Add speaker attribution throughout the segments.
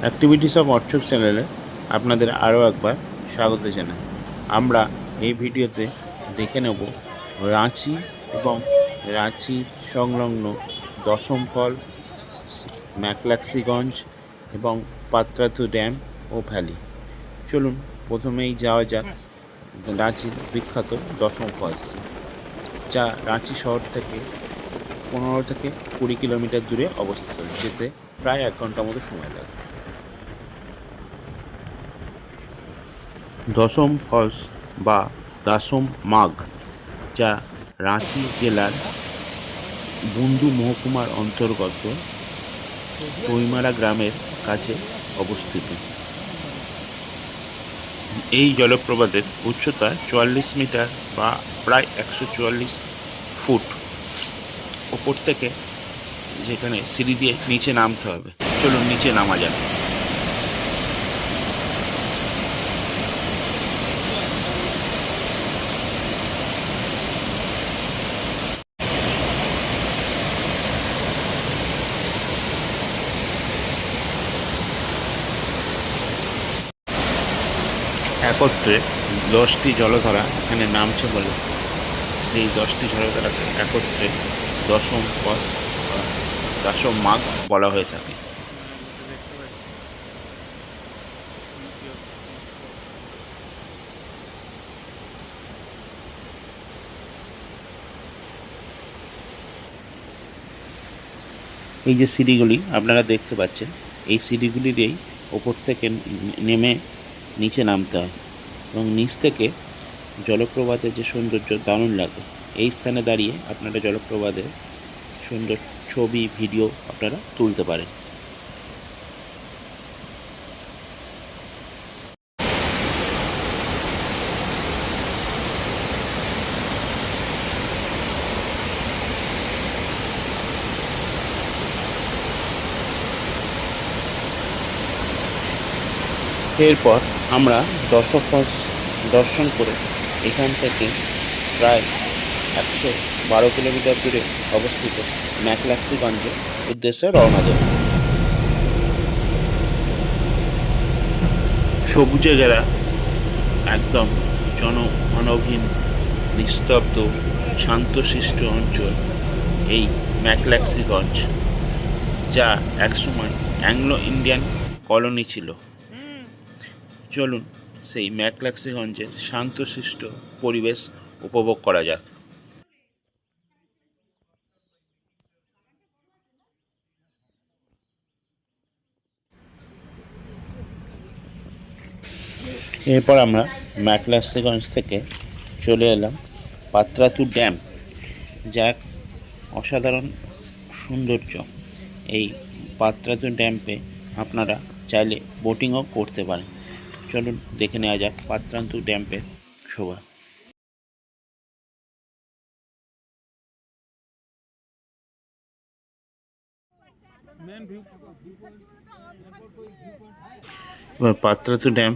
Speaker 1: Activities of অর্চক চ্যানেলে আপনাদের আরও একবার স্বাগত জানাই। আমরা এই ভিডিওতে দেখে নেব রাঁচি এবং রাঁচির সংলগ্ন দশম ফল, ম্যাকলাক্সিগঞ্জ এবং পাত্রাতু ড্যাম ও ভ্যালি। চলুন প্রথমেই যাওয়া যাক রাঁচির বিখ্যাত দশম ফলস, যা রাঁচি শহর থেকে 15 থেকে 20 কিলোমিটার দূরে অবস্থিত। যেতে প্রায় 1 ঘন্টার মতো সময় লাগে। দশম ফলস বা দাসম মাগ, যা রাঁচি জেলার বুন্দু মহকুমার অন্তর্গত কৈমারা গ্রামের কাছে অবস্থিত। এই জলপ্রপাতের উচ্চতা 44 মিটার বা প্রায় 144 ফুট। ওপর থেকে যেখানে সিঁড়ি দিয়ে নিচে নামতে হবে। চলুন নিচে নামা যাক। একত্রে 10টি জলধারা এখানে নামছে বলে সেই 10টি জলধারাকে একত্রে দশম পথ বা দশম মাগ বলা হয়ে থাকে। এই যে সিঁড়িগুলি আপনারা দেখতে পাচ্ছেন, এই সিঁড়িগুলি দিয়েই ওপর থেকে নেমে নিচে নামতে হয় এবং নিচ থেকে জলপ্রপাতের যে সৌন্দর্য দারুণ লাগে। এই স্থানে দাঁড়িয়ে আপনারা জলপ্রপাতের সুন্দর ছবি, ভিডিও আপনারা তুলতে পারেন। এরপর আমরা দশম ফলস দর্শন করে এখান থেকে প্রায় 112 কিলোমিটার দূরে অবস্থিত ম্যাকলাক্সিগঞ্জের উদ্দেশ্যে রওনা দেব। সবুজে ঘেরা একদম জনমানবহীন, নিস্তব্ধ, শান্তশিষ্ট অঞ্চল এই ম্যাকলাক্সিগঞ্জ, যা একসময় অ্যাংলো ইন্ডিয়ান কলোনি ছিল। চলুন সেই ম্যাকলাক্সিগঞ্জের শান্তশিষ্ট পরিবেশ উপভোগ করা যাক। এরপর আমরা ম্যাকলাক্সিগঞ্জ থেকে চলে এলাম পাত্রাতু ড্যাম, যা এক অসাধারণ সৌন্দর্য। এই পাত্রাতু ড্যামে আপনারা চাইলে বোটিংও করতে পারেন। চলুন দেখে নেওয়া যাক পাত্রাতু ড্যামের শোভা। এবার পাত্রাতু ড্যাম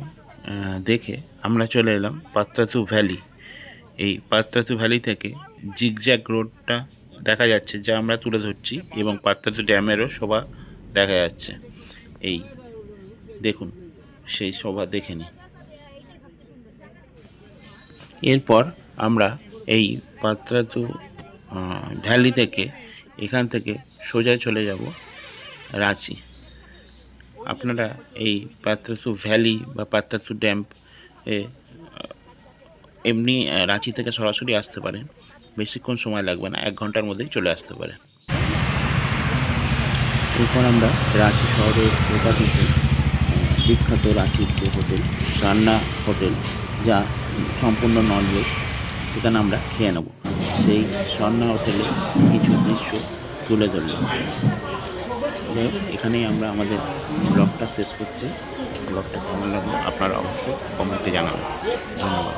Speaker 1: দেখে আমরা চলে এলাম পাত্রাতু ভ্যালি। এই পাত্রাতু ভ্যালি থেকে জিগজ্যাগ রোডটা দেখা যাচ্ছে, যা আমরা তুলে ধরছি, এবং পাত্রাতু ড্যামেরও শোভা দেখা যাচ্ছে। এই দেখুন, সেই শোভা দেখে নিই। এরপর আমরা এই পাত্রাতু ভ্যালি থেকে এখান থেকে সোজা চলে যাব রাঁচি। আপনারা এই পাত্রাতু ভ্যালি বা পাত্রাতু ড্যাম এমনি রাঁচি থেকে সরাসরি আসতে পারেন। বেশিক্ষণ সময় লাগবে না, 1 ঘন্টার মধ্যেই চলে আসতে পারেন। এরপর আমরা রাঁচি শহরের প্রপাতিতে বিখ্যাত রাঁচির যে হোটেল, রান্না হোটেল, যা সম্পূর্ণ ননভেজ, সেখানে আমরা খেয়ে নেব। সেই রান্না হোটেলে কিছু দৃশ্য তুলে ধরলাম। এখানেই আমরা আমাদের ব্লগটা শেষ করছি। ব্লগটা কেমন লাগলো আপনারা অবশ্যই কমেন্টে জানাবেন। ধন্যবাদ।